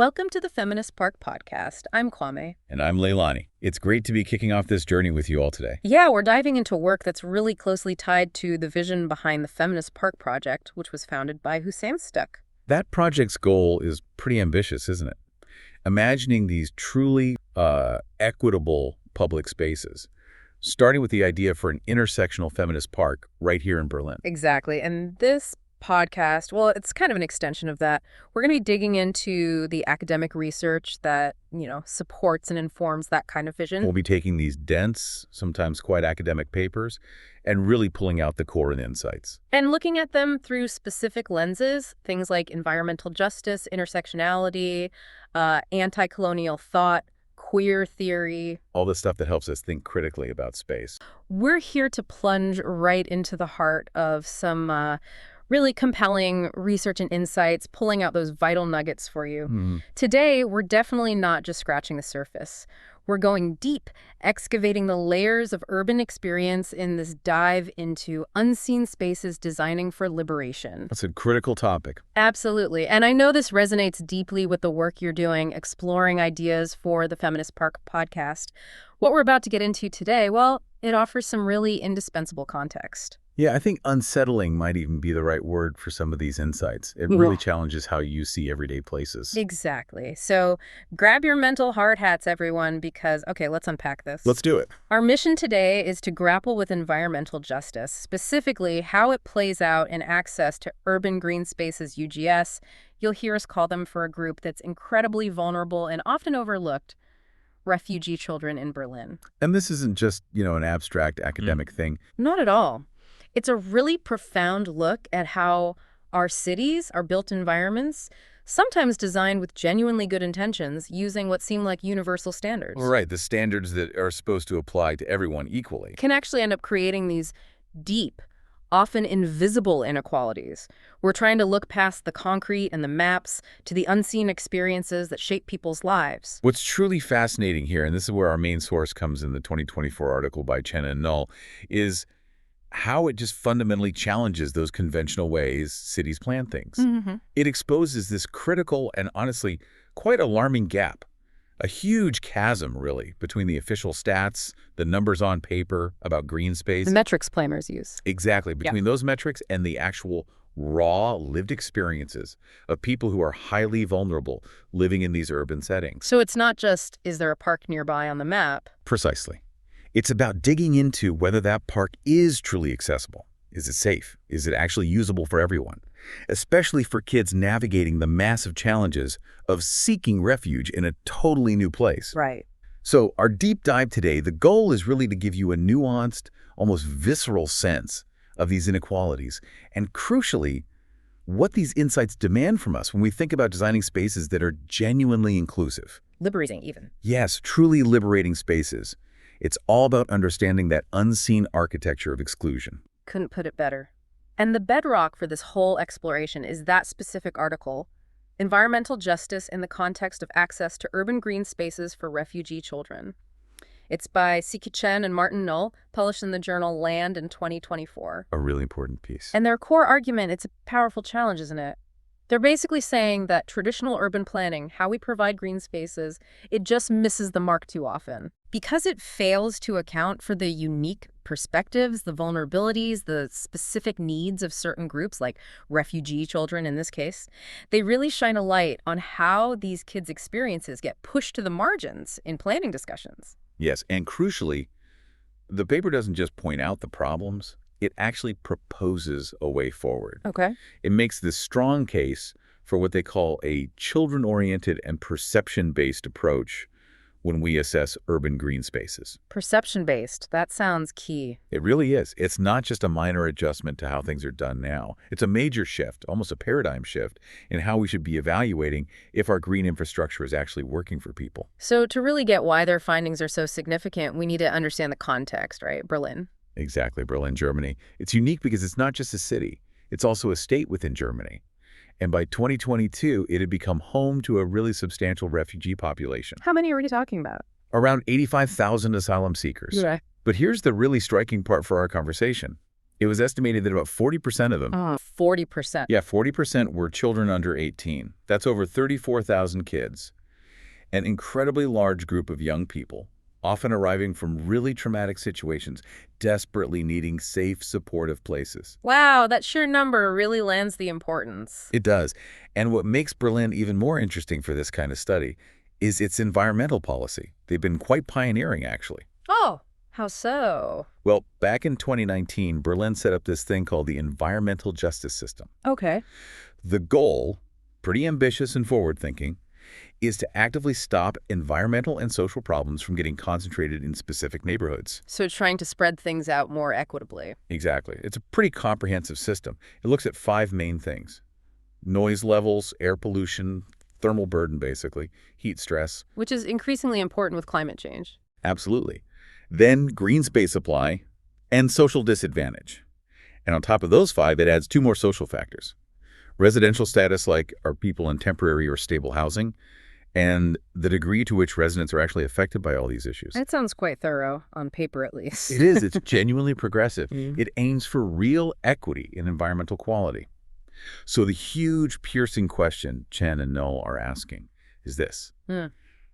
Welcome to the Feminist Park Podcast. I'm Kwame. And I'm Leilani. It's great to be kicking off this journey with you all today. Yeah, we're diving into work that's really closely tied to the vision behind the Feminist Park Project, which was founded by Hussein Stuck. That project's goal is pretty ambitious, isn't it? Imagining these truly equitable public spaces, starting with the idea for an intersectional feminist park right here in Berlin. Exactly. And this podcast, well, it's kind of an extension of that. We're going to be digging into the academic research that, supports and informs that kind of vision. We'll be taking these dense, sometimes quite academic papers and really pulling out the core and insights. And looking at them through specific lenses, things like environmental justice, intersectionality, anti-colonial thought, queer theory. All the stuff that helps us think critically about space. We're here to plunge right into the heart of some really compelling research and insights, pulling out those vital nuggets for you. Today, we're definitely not just scratching the surface. We're going deep, excavating the layers of urban experience in this dive into unseen spaces designing for liberation. That's a critical topic. Absolutely. And I know this resonates deeply with the work you're doing, exploring ideas for the Feminist Park podcast. What we're about to get into today, well, it offers some really indispensable context. Yeah, I think unsettling might even be the right word for some of these insights. It really challenges how you see everyday places. Exactly. So grab your mental hard hats, everyone, because, okay, let's unpack this. Let's do it. Our mission today is to grapple with environmental justice, specifically how it plays out in access to urban green spaces, UGS. You'll hear us call them for a group that's incredibly vulnerable and often overlooked: refugee children in Berlin. And this isn't just, an abstract academic thing. Not at all. It's a really profound look at how our cities, our built environments, sometimes designed with genuinely good intentions, using what seem like universal standards. Right, the standards that are supposed to apply to everyone equally. Can actually end up creating these deep, often invisible inequalities. We're trying to look past the concrete and the maps to the unseen experiences that shape people's lives. What's truly fascinating here, and this is where our main source comes in the 2024 article by Chen and Null, is how it just fundamentally challenges those conventional ways cities plan things. It exposes this critical and honestly quite alarming gap, a huge chasm, really, between the official stats, the numbers on paper about green space. The metrics planners use. Exactly, between those metrics and the actual raw lived experiences of people who are highly vulnerable living in these urban settings. So it's not just, is there a park nearby on the map? Precisely. It's about digging into whether that park is truly accessible. Is it safe? Is it actually usable for everyone? Especially for kids navigating the massive challenges of seeking refuge in a totally new place. Right. So our deep dive today, the goal is really to give you a nuanced, almost visceral sense of these inequalities, and crucially, what these insights demand from us when we think about designing spaces that are genuinely inclusive. Liberating, even. Yes, truly liberating spaces. It's all about understanding that unseen architecture of exclusion. Couldn't put it better. And the bedrock for this whole exploration is that specific article, Environmental Justice in the Context of Access to Urban Green Spaces for Refugee Children. It's by Siki Chen and Martin Null, published in the journal Land in 2024. A really important piece. And their core argument, it's a powerful challenge, isn't it? They're basically saying that traditional urban planning, how we provide green spaces, it just misses the mark too often. Because it fails to account for the unique perspectives, the vulnerabilities, the specific needs of certain groups, like refugee children in this case, they really shine a light on how these kids' experiences get pushed to the margins in planning discussions. Yes, and crucially, the paper doesn't just point out the problems. It actually proposes a way forward. Okay. It makes this strong case for what they call a children-oriented and perception-based approach when we assess urban green spaces. Perception-based, that sounds key. It really is. It's not just a minor adjustment to how things are done now. It's a major shift, almost a paradigm shift, in how we should be evaluating if our green infrastructure is actually working for people. So to really get why their findings are so significant, we need to understand the context, right? Berlin. Exactly, Berlin, Germany. It's unique because it's not just a city. It's also a state within Germany. And by 2022, it had become home to a really substantial refugee population. How many are we talking about? Around 85,000 asylum seekers. Okay. But here's the really striking part for our conversation. It was estimated that about 40% of them, 40%. yeah, 40% were children under 18. That's over 34,000 kids. An incredibly large group of young people, often arriving from really traumatic situations, desperately needing safe, supportive places. Wow, that sheer number really lands the importance. It does. And what makes Berlin even more interesting for this kind of study is its environmental policy. They've been quite pioneering, actually. Oh, how so? Well, back in 2019, Berlin set up this thing called the environmental justice system. Okay. The goal, pretty ambitious and forward-thinking, is to actively stop environmental and social problems from getting concentrated in specific neighborhoods. So trying to spread things out more equitably. Exactly. It's a pretty comprehensive system. It looks at 5 main things: noise levels, air pollution, thermal burden, basically, heat stress. Which is increasingly important with climate change. Absolutely. Then green space supply and social disadvantage. And on top of those 5, it adds 2 more social factors: residential status, like are people in temporary or stable housing, and the degree to which residents are actually affected by all these issues. That sounds quite thorough, on paper at least. It is. It's genuinely progressive. It aims for real equity in environmental quality. So the huge, piercing question Chen and Null are asking is this.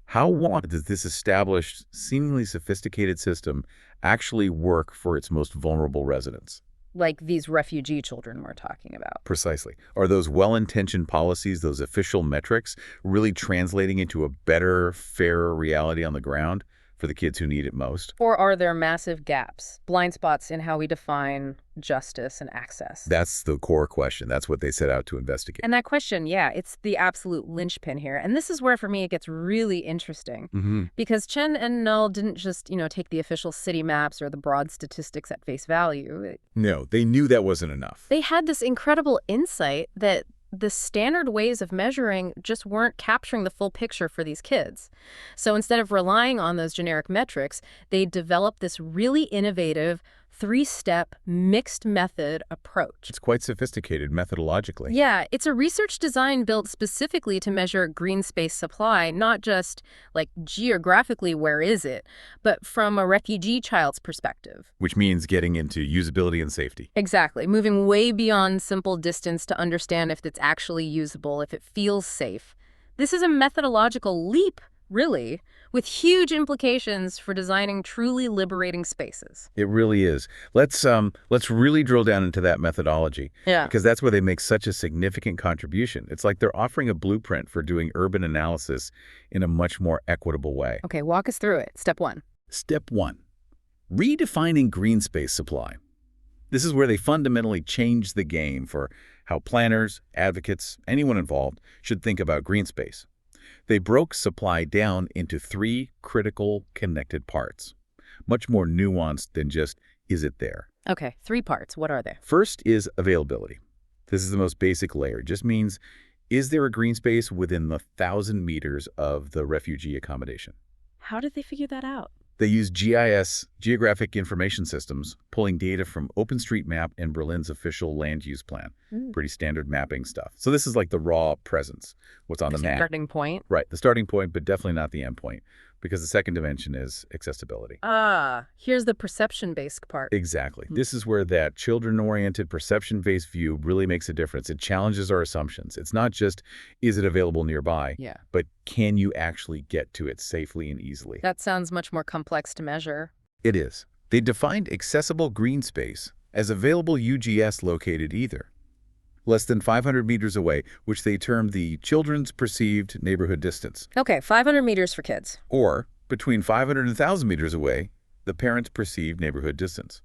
How long does this established, seemingly sophisticated system actually work for its most vulnerable residents? Like these refugee children we're talking about. Precisely. Are those well-intentioned policies, those official metrics, really translating into a better, fairer reality on the ground for the kids who need it most? Or are there massive gaps, blind spots in how we define justice and access? That's the core question. That's what they set out to investigate. And that question, yeah, it's the absolute linchpin here. And this is where, for me, it gets really interesting. Because Chen and Null didn't just, take the official city maps or the broad statistics at face value. No, they knew that wasn't enough. They had this incredible insight that the standard ways of measuring just weren't capturing the full picture for these kids. So instead of relying on those generic metrics, they developed this really innovative 3-step mixed method approach. It's quite sophisticated methodologically. Yeah, it's a research design built specifically to measure green space supply, not just like geographically where is it, but from a refugee child's perspective. Which means getting into usability and safety. Exactly, moving way beyond simple distance to understand if it's actually usable, if it feels safe. This is a methodological leap, really, with huge implications for designing truly liberating spaces. It really is. Let's really drill down into that methodology. Yeah. Because that's where they make such a significant contribution. It's like they're offering a blueprint for doing urban analysis in a much more equitable way. Okay, walk us through it. Step 1. Step 1. Redefining green space supply. This is where they fundamentally change the game for how planners, advocates, anyone involved should think about green space. They broke supply down into 3 critical connected parts, much more nuanced than just, is it there? Okay, 3 parts. What are they? First is availability. This is the most basic layer. It just means, is there a green space within the 1,000 meters of the refugee accommodation? How did they figure that out? They use GIS, Geographic Information Systems, pulling data from OpenStreetMap and Berlin's official land use plan. Pretty standard mapping stuff. So this is like the raw presence, what's on the map. Starting point. Right, the starting point, but definitely not the end point, because the second dimension is accessibility. Here's the perception-based part. Exactly. This is where that children-oriented, perception-based view really makes a difference. It challenges our assumptions. It's not just, is it available nearby, but can you actually get to it safely and easily? That sounds much more complex to measure. It is. They defined accessible green space as available UGS located either less than 500 meters away, which they termed the children's perceived neighborhood distance. Okay, 500 meters for kids. Or between 500 and 1,000 meters away, the parent's perceived neighborhood distance.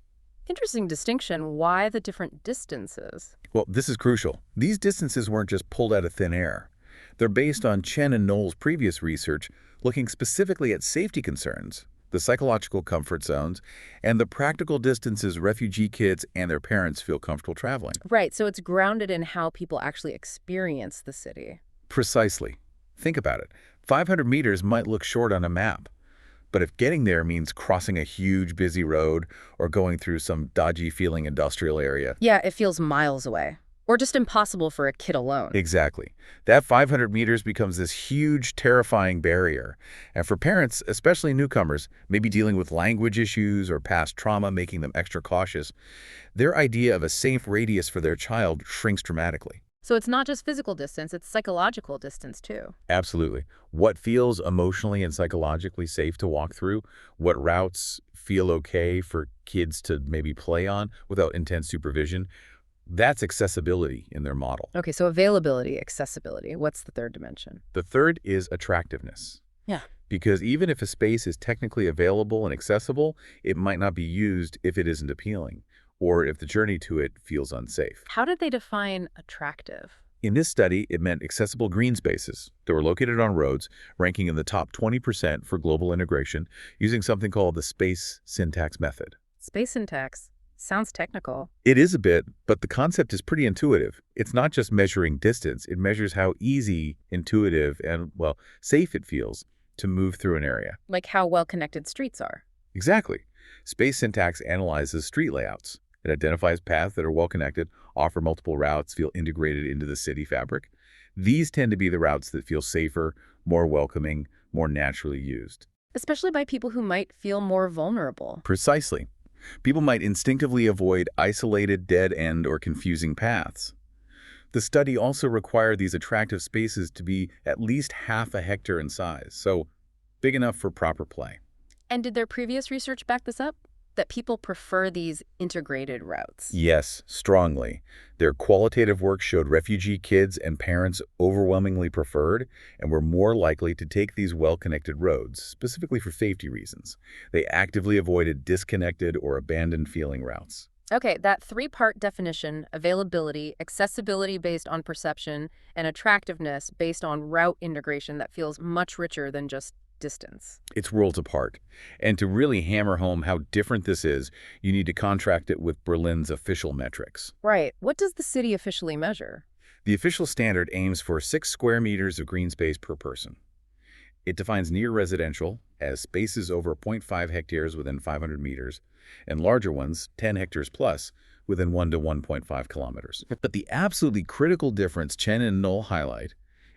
Interesting distinction. Why the different distances? Well, this is crucial. These distances weren't just pulled out of thin air. They're based on Chen and Knoll's previous research looking specifically at safety concerns, the psychological comfort zones, and the practical distances refugee kids and their parents feel comfortable traveling. Right, so it's grounded in how people actually experience the city. Precisely. Think about it. 500 meters might look short on a map, but if getting there means crossing a huge busy road or going through some dodgy-feeling industrial area. Yeah, it feels miles away. Or just impossible for a kid alone. Exactly. That 500 meters becomes this huge, terrifying barrier. And for parents, especially newcomers, maybe dealing with language issues or past trauma making them extra cautious, their idea of a safe radius for their child shrinks dramatically. So it's not just physical distance, it's psychological distance too. Absolutely. What feels emotionally and psychologically safe to walk through, what routes feel okay for kids to maybe play on without intense supervision, that's accessibility in their model. Okay, so availability, accessibility. What's the third dimension? The third is attractiveness. Yeah. Because even if a space is technically available and accessible, it might not be used if it isn't appealing, or if the journey to it feels unsafe. How did they define attractive? In this study, it meant accessible green spaces that were located on roads, ranking in the top 20% for global integration, using something called the space syntax method. Space syntax. Sounds technical. It is a bit, but the concept is pretty intuitive. It's not just measuring distance. It measures how easy, intuitive, and, well, safe it feels to move through an area. Like how well-connected streets are. Exactly. Space syntax analyzes street layouts. It identifies paths that are well-connected, offer multiple routes, feel integrated into the city fabric. These tend to be the routes that feel safer, more welcoming, more naturally used. Especially by people who might feel more vulnerable. Precisely. People might instinctively avoid isolated, dead-end, or confusing paths. The study also required these attractive spaces to be at least half a hectare in size, so big enough for proper play. And did their previous research back this up? That people prefer these integrated routes? Yes, strongly. Their qualitative work showed refugee kids and parents overwhelmingly preferred and were more likely to take these well-connected roads, specifically for safety reasons. They actively avoided disconnected or abandoned feeling routes. Okay, that three-part definition, availability, accessibility based on perception, and attractiveness based on route integration, that feels much richer than just distance. It's worlds apart. And to really hammer home how different this is, you need to contrast it with Berlin's official metrics. Right. What does the city officially measure? The official standard aims for 6 square meters of green space per person. It defines near residential as spaces over 0.5 hectares within 500 meters, and larger ones, 10 hectares plus, within 1 to 1.5 kilometers. But the absolutely critical difference Chen and Knoll highlight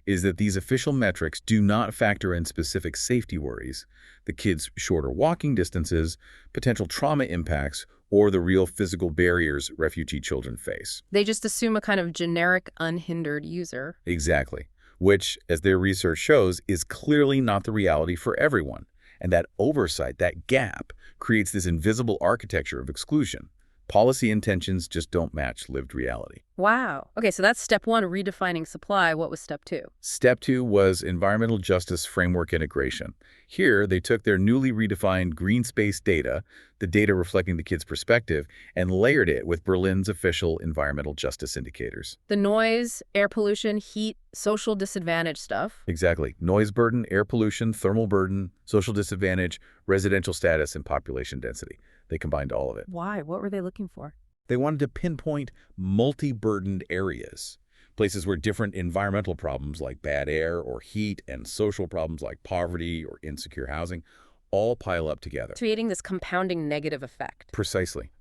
is that these official metrics do not factor in specific safety worries, the kids' shorter walking distances, potential trauma impacts, or the real physical barriers refugee children face. They just assume a kind of generic, unhindered user. Exactly. Which, as their research shows, is clearly not the reality for everyone. And that oversight, that gap, creates this invisible architecture of exclusion. Policy intentions just don't match lived reality. Wow. Okay, so that's step one, redefining supply. What was step two? Step two was environmental justice framework integration. Here, they took their newly redefined green space data, the data reflecting the kids' perspective, and layered it with Berlin's official environmental justice indicators. The noise, air pollution, heat, social disadvantage stuff. Exactly. Noise burden, air pollution, thermal burden, social disadvantage, residential status, and population density. They combined all of it. Why? What were they looking for? They wanted to pinpoint multi-burdened areas, places where different environmental problems like bad air or heat and social problems like poverty or insecure housing all pile up together. Creating this compounding negative effect. Precisely.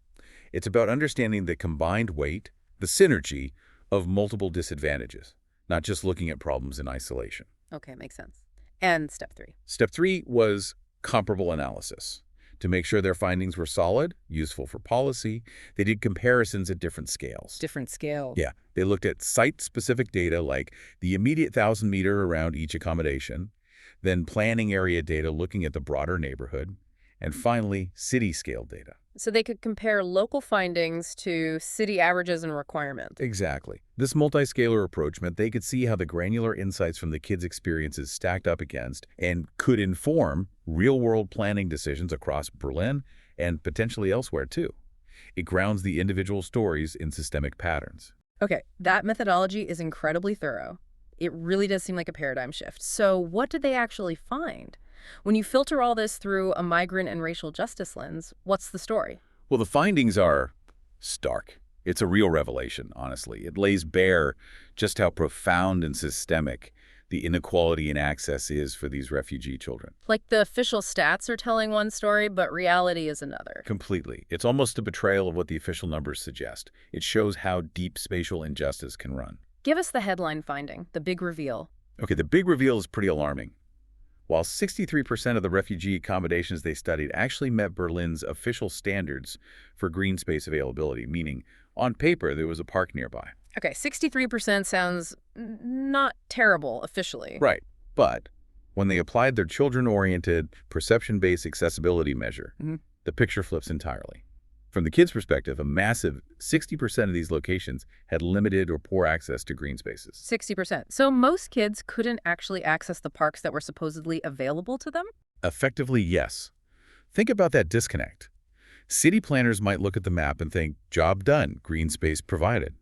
It's about understanding the combined weight, the synergy of multiple disadvantages, not just looking at problems in isolation. Okay, makes sense. And step three. Step three was comparable analysis. To make sure their findings were solid, useful for policy, they did comparisons at different scales. Different scale. Yeah, they looked at site-specific data like the immediate 1,000-meter around each accommodation, then planning area data looking at the broader neighborhood, and finally, city-scale data. So they could compare local findings to city averages and requirements. Exactly. This multi-scalar approach meant they could see how the granular insights from the kids' experiences stacked up against and could inform real-world planning decisions across Berlin and potentially elsewhere, too. It grounds the individual stories in systemic patterns. Okay, that methodology is incredibly thorough. It really does seem like a paradigm shift. So what did they actually find? When you filter all this through a migrant and racial justice lens, what's the story? Well, the findings are stark. It's a real revelation, honestly. It lays bare just how profound and systemic the inequality in access is for these refugee children. Like the official stats are telling one story, but reality is another. Completely. It's almost a betrayal of what the official numbers suggest. It shows how deep spatial injustice can run. Give us the headline finding, the big reveal. Okay, the big reveal is pretty alarming. While 63% of the refugee accommodations they studied actually met Berlin's official standards for green space availability, meaning on paper there was a park nearby. Okay, 63% sounds not terrible officially. Right, but when they applied their children-oriented, perception-based accessibility measure, the picture flips entirely. From the kids' perspective, a massive 60% of these locations had limited or poor access to green spaces. 60%. So most kids couldn't actually access the parks that were supposedly available to them? Effectively, yes. Think about that disconnect. City planners might look at the map and think, job done, green space provided.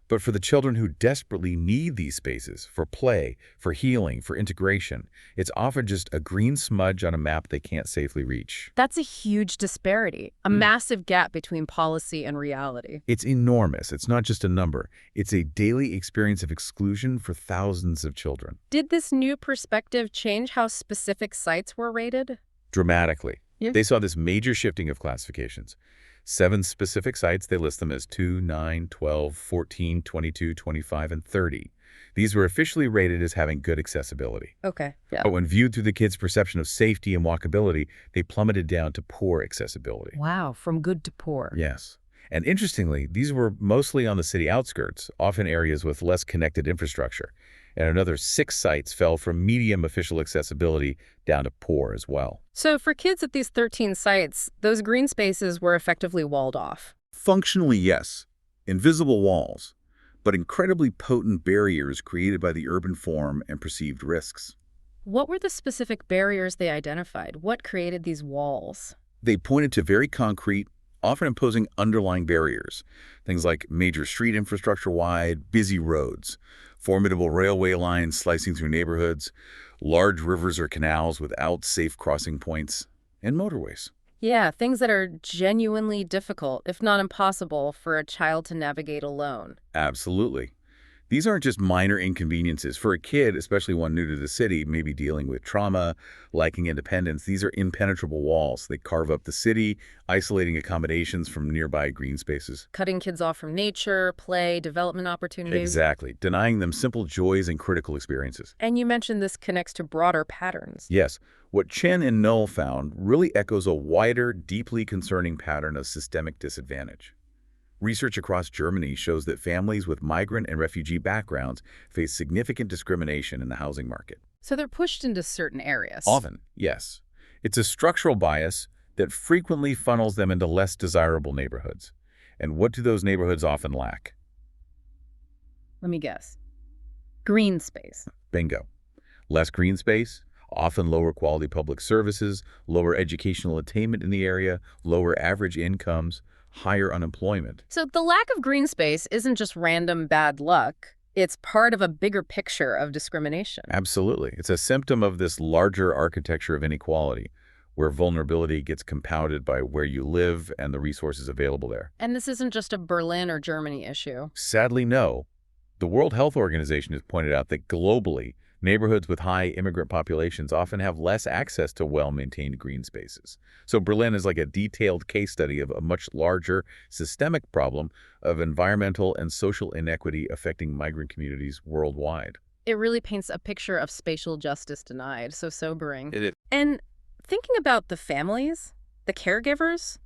But for the children who desperately need these spaces for play, for healing, for integration, it's often just a green smudge on a map they can't safely reach. That's a huge disparity, a massive gap between policy and reality. It's enormous. It's not just a number. It's a daily experience of exclusion for thousands of children. Did this new perspective change how specific sites were rated? Dramatically. Yeah. They saw this major shifting of classifications. 7 specific sites, they list them as 2, 9, 12, 14, 22, 25, and 30. These were officially rated as having good accessibility. Okay. Yeah. But when viewed through the kids' perception of safety and walkability, they plummeted down to poor accessibility. Wow, from good to poor. Yes. And interestingly, these were mostly on the city outskirts, often areas with less connected infrastructure. And another 6 sites fell from medium official accessibility down to poor as well. So for kids at these 13 sites, those green spaces were effectively walled off. Functionally, yes. Invisible walls, but incredibly potent barriers created by the urban form and perceived risks. What were the specific barriers they identified? What created these walls? They pointed to very concrete, often imposing underlying barriers. Things like major street infrastructure wide, busy roads, formidable railway lines slicing through neighborhoods, large rivers or canals without safe crossing points, and motorways. Yeah, things that are genuinely difficult, if not impossible, for a child to navigate alone. Absolutely. These aren't just minor inconveniences. For a kid, especially one new to the city, maybe dealing with trauma, lacking independence, these are impenetrable walls. They carve up the city, isolating accommodations from nearby green spaces. Cutting kids off from nature, play, development opportunities. Exactly. Denying them simple joys and critical experiences. And you mentioned this connects to broader patterns. Yes. What Chen and Null found really echoes a wider, deeply concerning pattern of systemic disadvantage. Research across Germany shows that families with migrant and refugee backgrounds face significant discrimination in the housing market. So they're pushed into certain areas. Often, yes. It's a structural bias that frequently funnels them into less desirable neighborhoods. And what do those neighborhoods often lack? Let me guess. Green space. Bingo. Less green space, often lower quality public services, lower educational attainment in the area, lower average incomes, higher unemployment. So the lack of green space isn't just random bad luck. It's part of a bigger picture of discrimination. Absolutely. It's a symptom of this larger architecture of inequality, where vulnerability gets compounded by where you live and the resources available there. And this isn't just a Berlin or Germany issue. Sadly, no. The World Health Organization has pointed out that globally, neighborhoods with high immigrant populations often have less access to well-maintained green spaces. So Berlin is like a detailed case study of a much larger systemic problem of environmental and social inequity affecting migrant communities worldwide. It really paints a picture of spatial justice denied, so sobering. It is. And thinking about the families, the caregivers,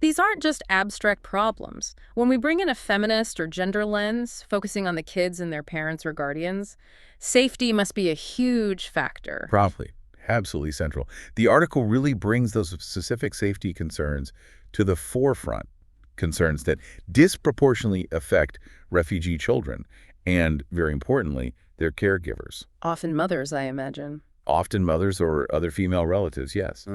these aren't just abstract problems. When we bring in a feminist or gender lens, focusing on the kids and their parents or guardians, safety must be a huge factor. Probably. Absolutely central. The article really brings those specific safety concerns to the forefront, concerns that disproportionately affect refugee children and, very importantly, their caregivers. Often mothers, I imagine. Often mothers or other female relatives, yes.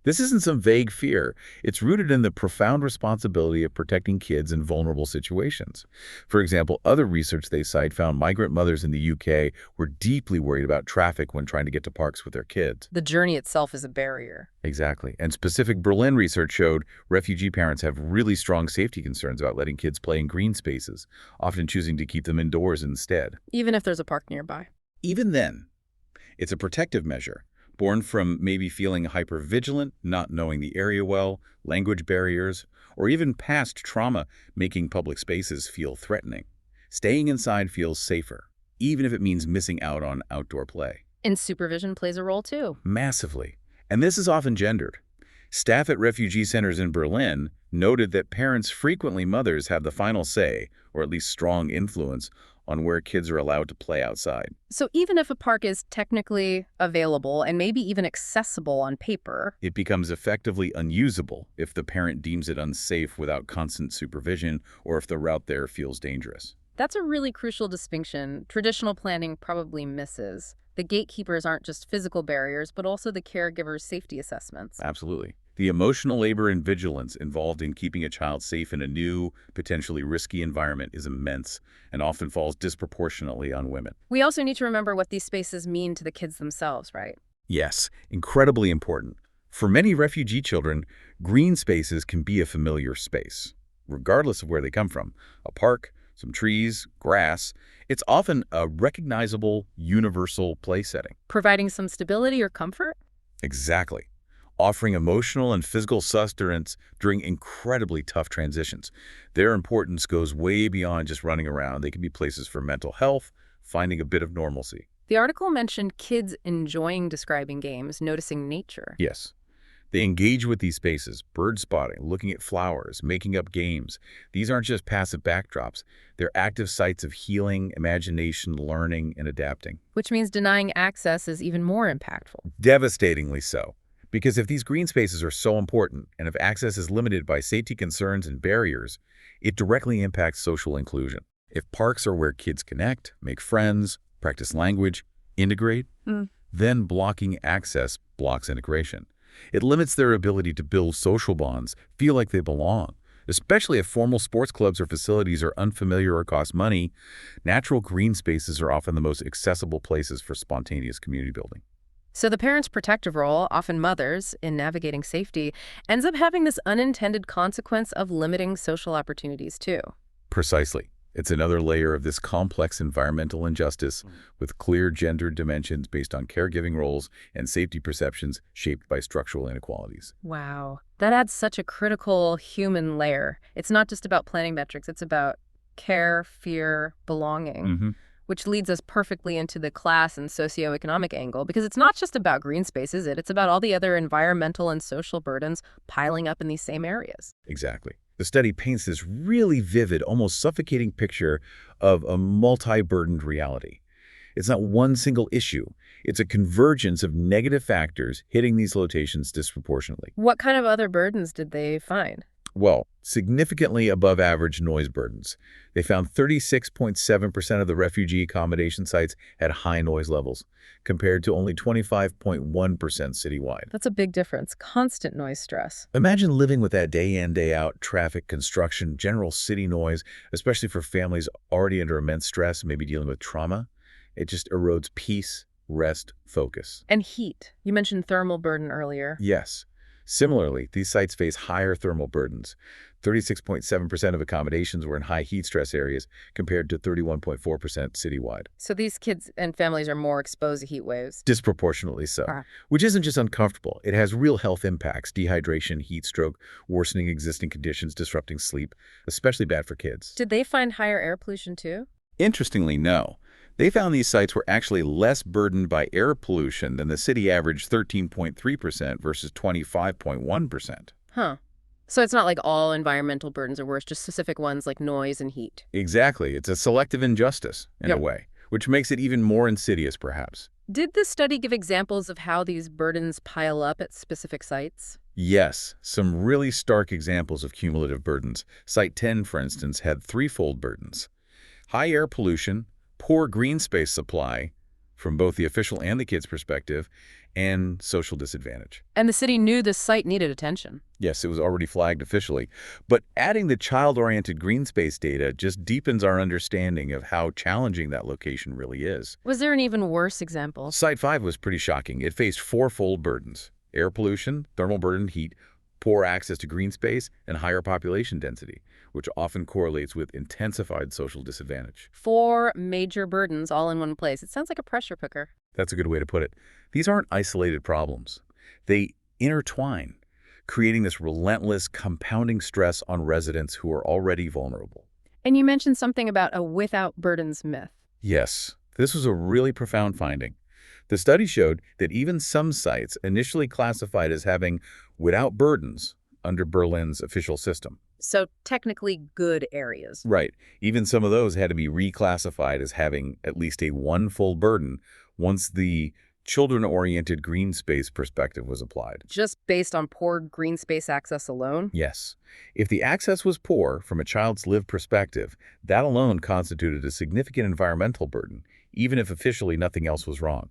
This isn't some vague fear. It's rooted in the profound responsibility of protecting kids in vulnerable situations. For example, other research they cite found migrant mothers in the UK were deeply worried about traffic when trying to get to parks with their kids. The journey itself is a barrier. Exactly. And specific Berlin research showed refugee parents have really strong safety concerns about letting kids play in green spaces, often choosing to keep them indoors instead. Even if there's a park nearby. Even then, it's a protective measure, born from maybe feeling hypervigilant, not knowing the area well, language barriers, or even past trauma making public spaces feel threatening. Staying inside feels safer, even if it means missing out on outdoor play. And supervision plays a role too. Massively. And this is often gendered. Staff at refugee centers in Berlin noted that parents, frequently mothers, have the final say, or at least strong influence, on where kids are allowed to play outside. So even if a park is technically available and maybe even accessible on paper, It becomes effectively unusable if the parent deems it unsafe without constant supervision or if the route there feels dangerous. that's a really crucial distinction traditional planning probably misses. The gatekeepers aren't just physical barriers, but also the caregiver's safety assessments. Absolutely. The emotional labor and vigilance involved in keeping a child safe in a new, potentially risky environment is immense and often falls disproportionately on women. We also need to remember what these spaces mean to the kids themselves, right? Yes, incredibly important. For many refugee children, green spaces can be a familiar space, regardless of where they come from. A park, some trees, grass. It's often a recognizable, universal play setting. Providing some stability or comfort? Exactly. Offering emotional and physical sustenance during incredibly tough transitions. Their importance goes way beyond just running around. They can be places for mental health, finding a bit of normalcy. The article mentioned kids enjoying describing games, noticing nature. Yes. They engage with these spaces, bird spotting, looking at flowers, making up games. These aren't just passive backdrops. They're active sites of healing, imagination, learning, and adapting. Which means denying access is even more impactful. Devastatingly so. Because if these green spaces are so important, and if access is limited by safety concerns and barriers, it directly impacts social inclusion. If parks are where kids connect, make friends, practice language, integrate, then blocking access blocks integration. It limits their ability to build social bonds, feel like they belong. Especially if formal sports clubs or facilities are unfamiliar or cost money, natural green spaces are often the most accessible places for spontaneous community building. So the parents' protective role, often mothers, in navigating safety, ends up having this unintended consequence of limiting social opportunities too. Precisely. It's another layer of this complex environmental injustice with clear gendered dimensions based on caregiving roles and safety perceptions shaped by structural inequalities. Wow. That adds such a critical human layer. It's not just about planning metrics, it's about care, fear, belonging. Which leads us perfectly into the class and socioeconomic angle, because it's not just about green space, is it? It's about all the other environmental and social burdens piling up in these same areas. Exactly. The study paints this really vivid, almost suffocating picture of a multi-burdened reality. It's not one single issue. It's a convergence of negative factors hitting these locations disproportionately. What kind of other burdens did they find? Well, significantly above average noise burdens. They found 36.7% of the refugee accommodation sites had high noise levels, compared to only 25.1% citywide. That's a big difference. Constant noise stress. Imagine living with that day in, day out traffic, construction, general city noise, especially for families already under immense stress, maybe dealing with trauma. It just erodes peace, rest, focus. And heat. You mentioned thermal burden earlier. Yes. Similarly, these sites face higher thermal burdens. 36.7% of accommodations were in high heat stress areas compared to 31.4% citywide. So these kids and families are more exposed to heat waves. Disproportionately so, which isn't just uncomfortable. It has real health impacts: dehydration, heat stroke, worsening existing conditions, disrupting sleep, especially bad for kids. Did they find higher air pollution too? Interestingly, no. They found these sites were actually less burdened by air pollution than the city average 13.3% versus 25.1%. Huh. So it's not like all environmental burdens are worse, just specific ones like noise and heat. Exactly. It's a selective injustice, in a way, which makes it even more insidious, perhaps. Did the study give examples of how these burdens pile up at specific sites? Yes, some really stark examples of cumulative burdens. Site 10, for instance, had threefold burdens: high air pollution, poor green space supply, from both the official and the kids' perspective, and social disadvantage. And the city knew this site needed attention. Yes, it was already flagged officially. But adding the child-oriented green space data just deepens our understanding of how challenging that location really is. Was there an even worse example? Site 5 was pretty shocking. It faced fourfold burdens: air pollution, thermal burden, heat, poor access to green space, and higher population density, which often correlates with intensified social disadvantage. 4 major burdens all in one place. It sounds like a pressure cooker. That's a good way to put it. These aren't isolated problems. They intertwine, creating this relentless, compounding stress on residents who are already vulnerable. And you mentioned something about a without burdens myth. Yes, this was a really profound finding. The study showed that even some sites initially classified as having without burdens under Berlin's official system. So technically good areas. Right. Even some of those had to be reclassified as having at least a one full burden once the children-oriented green space perspective was applied. Just based on poor green space access alone? Yes. If the access was poor from a child's lived perspective, that alone constituted a significant environmental burden, even if officially nothing else was wrong.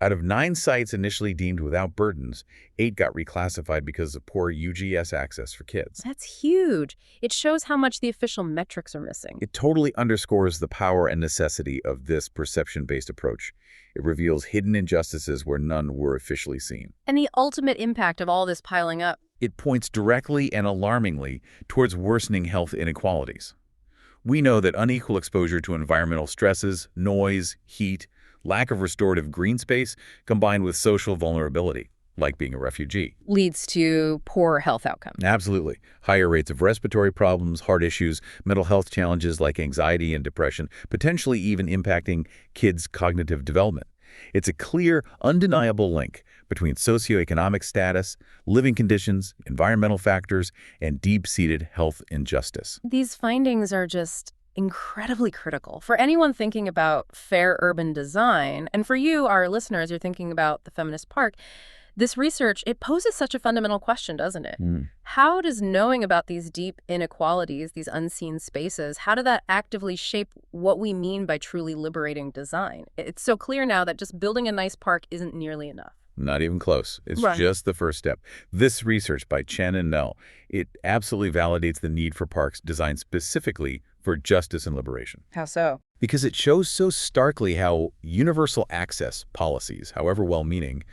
Out of 9 sites initially deemed without burdens, 8 got reclassified because of poor UGS access for kids. That's huge. It shows how much the official metrics are missing. It totally underscores the power and necessity of this perception-based approach. It reveals hidden injustices where none were officially seen. And the ultimate impact of all this piling up. It points directly and alarmingly towards worsening health inequalities. We know that unequal exposure to environmental stresses, noise, heat, lack of restorative green space, combined with social vulnerability, like being a refugee, leads to poor health outcomes. Absolutely. Higher rates of respiratory problems, heart issues, mental health challenges like anxiety and depression, potentially even impacting kids' cognitive development. It's a clear, undeniable link between socioeconomic status, living conditions, environmental factors, and deep-seated health injustice. These findings are just incredibly critical for anyone thinking about fair urban design. And for you, our listeners, you're thinking about the Feminist Park. This research, it poses such a fundamental question, doesn't it? How does knowing about these deep inequalities, these unseen spaces, how did that actively shape what we mean by truly liberating design? It's so clear now that just building a nice park isn't nearly enough. Not even close. It's Right. just the first step. This research by Chen and Nell, it absolutely validates the need for parks designed specifically for justice and liberation. How so? Because it shows so starkly how universal access policies, however well-meaning,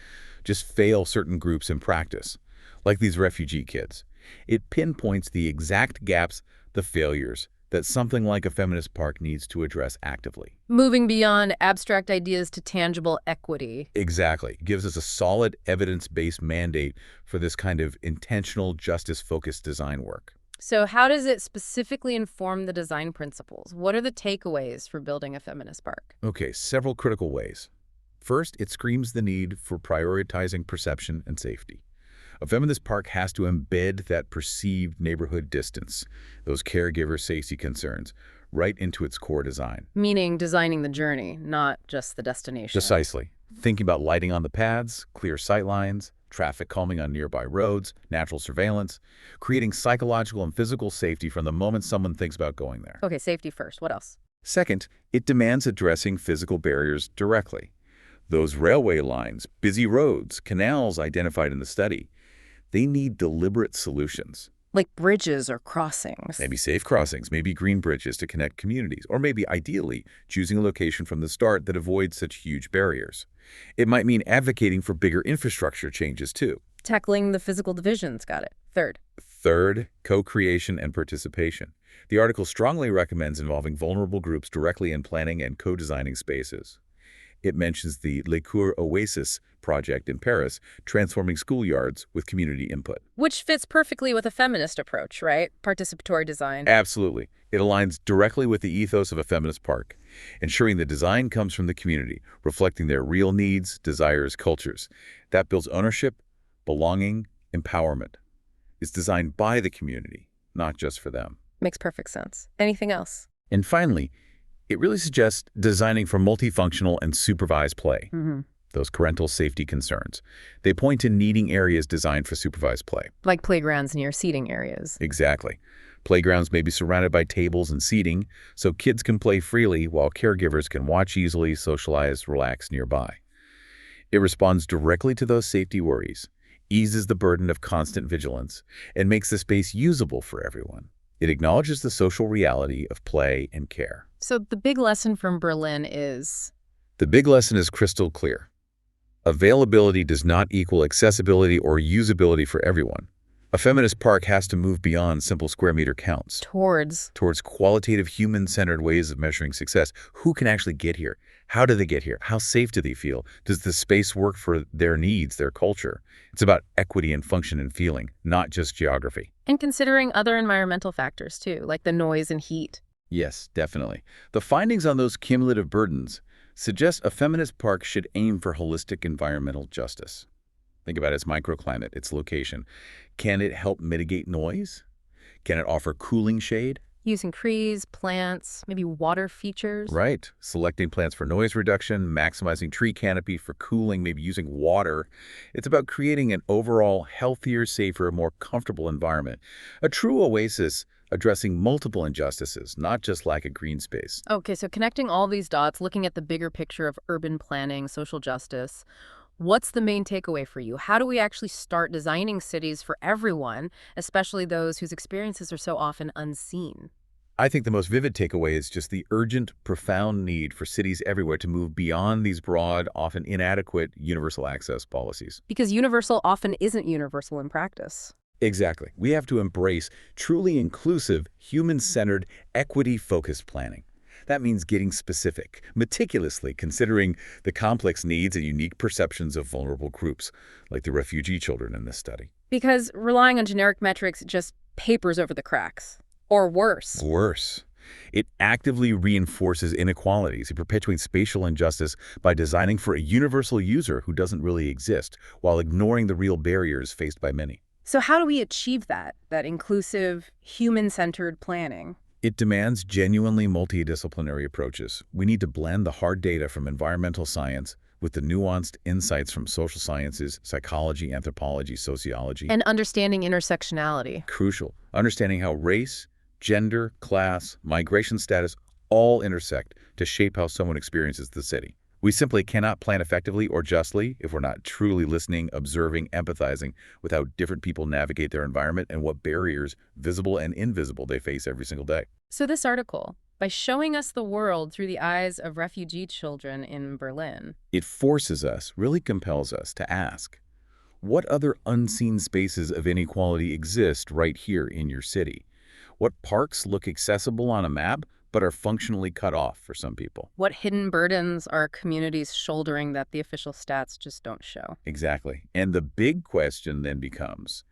just fail certain groups in practice, like these refugee kids. It pinpoints the exact gaps, the failures, that something like a feminist park needs to address actively. Moving beyond abstract ideas to tangible equity. Exactly. It gives us a solid, evidence-based mandate for this kind of intentional, justice-focused design work. So how does it specifically inform the design principles? What are the takeaways for building a feminist park? Okay, several critical ways. First, it screams the need for prioritizing perception and safety. A feminist park has to embed that perceived neighborhood distance, those caregiver safety concerns, right into its core design. Meaning designing the journey, not just the destination. Precisely. Thinking about lighting on the paths, clear sight lines, traffic calming on nearby roads, natural surveillance, creating psychological and physical safety from the moment someone thinks about going there. Okay, safety first. What else? Second, it demands addressing physical barriers directly. Those railway lines, busy roads, canals identified in the study, they need deliberate solutions. Like bridges or crossings. Maybe safe crossings, maybe green bridges to connect communities, or maybe, ideally, choosing a location from the start that avoids such huge barriers. It might mean advocating for bigger infrastructure changes, too. Tackling the physical divisions. Got it. Third, co-creation and participation. The article strongly recommends involving vulnerable groups directly in planning and co-designing spaces. It mentions the Le Coeur Oasis project in Paris, transforming schoolyards with community input. Which fits perfectly with a feminist approach, right? Participatory design. Absolutely. It aligns directly with the ethos of a feminist park, ensuring the design comes from the community, reflecting their real needs, desires, cultures. That builds ownership, belonging, empowerment. It's designed by the community, not just for them. Makes perfect sense. Anything else? And finally, it really suggests designing for multifunctional and supervised play. Those parental safety concerns. They point to needing areas designed for supervised play. Like playgrounds near seating areas. Exactly. Playgrounds may be surrounded by tables and seating, so kids can play freely while caregivers can watch easily, socialize, relax nearby. It responds directly to those safety worries, eases the burden of constant vigilance, and makes the space usable for everyone. It acknowledges the social reality of play and care. So the big lesson from Berlin is? The big lesson is crystal clear. Availability does not equal accessibility or usability for everyone. A feminist park has to move beyond simple square meter counts towards qualitative, human-centered ways of measuring success. Who can actually get here? How do they get here? How safe do they feel? Does the space work for their needs, their culture? It's about equity and function and feeling, not just geography. And considering other environmental factors, too, like the noise and heat. Yes, definitely. The findings on those cumulative burdens suggest a feminist park should aim for holistic environmental justice. Think about its microclimate, its location. Can it help mitigate noise? Can it offer cooling shade? Using trees, plants, maybe water features. Right. Selecting plants for noise reduction, maximizing tree canopy for cooling, maybe using water. It's about creating an overall healthier, safer, more comfortable environment. A true oasis addressing multiple injustices, not just lack of green space. Okay, so connecting all these dots, looking at the bigger picture of urban planning, social justice, what's the main takeaway for you? How do we actually start designing cities for everyone, especially those whose experiences are so often unseen? I think the most vivid takeaway is just the urgent, profound need for cities everywhere to move beyond these broad, often inadequate universal access policies. Because universal often isn't universal in practice. Exactly. We have to embrace truly inclusive, human-centered, equity-focused planning. That means getting specific, meticulously considering the complex needs and unique perceptions of vulnerable groups, like the refugee children in this study. Because relying on generic metrics just papers over the cracks. Or worse. Worse. It actively reinforces inequalities. It perpetuates spatial injustice by designing for a universal user who doesn't really exist, while ignoring the real barriers faced by many. So how do we achieve that inclusive, human-centered planning? It demands genuinely multidisciplinary approaches. We need to blend the hard data from environmental science with the nuanced insights from social sciences, psychology, anthropology, sociology. And understanding intersectionality. Crucial. Understanding how race, gender, class, migration status all intersect to shape how someone experiences the city. We simply cannot plan effectively or justly if we're not truly listening, observing, empathizing with how different people navigate their environment and what barriers, visible and invisible, they face every single day. So this article, by showing us the world through the eyes of refugee children in Berlin, it forces us, really compels us to ask, what other unseen spaces of inequality exist right here in your city? What parks look accessible on a map but are functionally cut off for some people? What hidden burdens are communities shouldering that the official stats just don't show? Exactly. And the big question then becomes,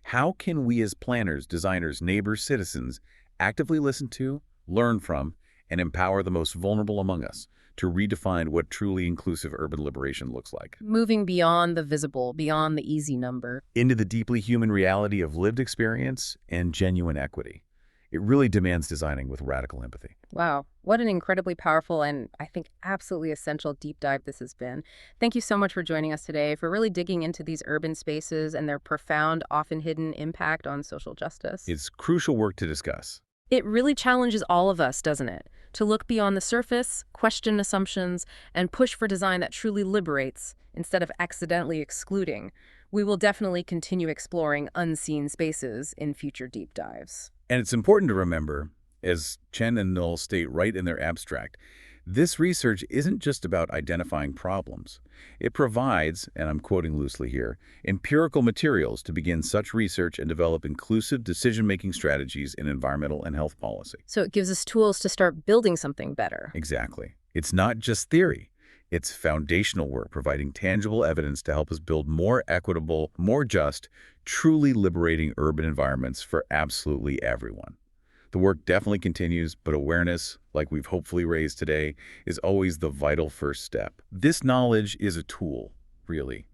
how can we as planners, designers, neighbors, citizens actively listen to, learn from, and empower the most vulnerable among us to redefine what truly inclusive urban liberation looks like? Moving beyond the visible, beyond the easy number. Into the deeply human reality of lived experience and genuine equity. It really demands designing with radical empathy. Wow, what an incredibly powerful and I think absolutely essential deep dive this has been. Thank you so much for joining us today, for really digging into these urban spaces and their profound, often hidden impact on social justice. It's crucial work to discuss. It really challenges all of us, doesn't it? To look beyond the surface, question assumptions, and push for design that truly liberates instead of accidentally excluding. We will definitely continue exploring unseen spaces in future deep dives. And it's important to remember, as Chen and Null state right in their abstract, this research isn't just about identifying problems. It provides, and I'm quoting loosely here, empirical materials to begin such research and develop inclusive decision-making strategies in environmental and health policy. So it gives us tools to start building something better. Exactly. It's not just theory. It's foundational work, providing tangible evidence to help us build more equitable, more just, truly liberating urban environments for absolutely everyone. The work definitely continues, but awareness, like we've hopefully raised today, is always the vital first step. This knowledge is a tool, really.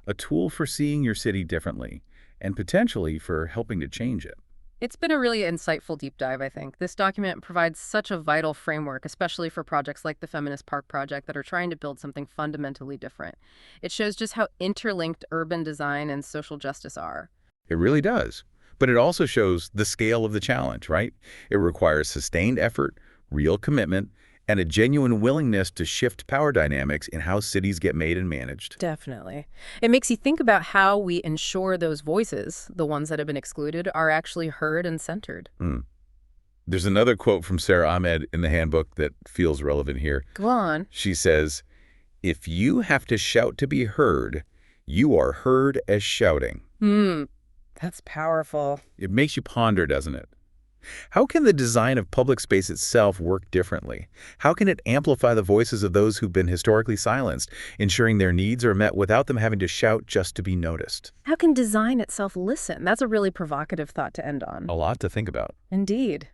A tool for seeing your city differently, and potentially for helping to change it. It's been a really insightful deep dive, I think. This document provides such a vital framework, especially for projects like the Feminist Park Project that are trying to build something fundamentally different. It shows just how interlinked urban design and social justice are. It really does. But it also shows the scale of the challenge, right? It requires sustained effort, real commitment, and a genuine willingness to shift power dynamics in how cities get made and managed. Definitely. It makes you think about how we ensure those voices, the ones that have been excluded, are actually heard and centered. There's another quote from Sara Ahmed in the handbook that feels relevant here. Go on. She says, "If you have to shout to be heard, you are heard as shouting." That's powerful. It makes you ponder, doesn't it? How can the design of public space itself work differently? How can it amplify the voices of those who've been historically silenced, ensuring their needs are met without them having to shout just to be noticed? How can design itself listen? That's a really provocative thought to end on. A lot to think about. Indeed.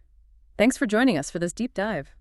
Thanks for joining us for this deep dive.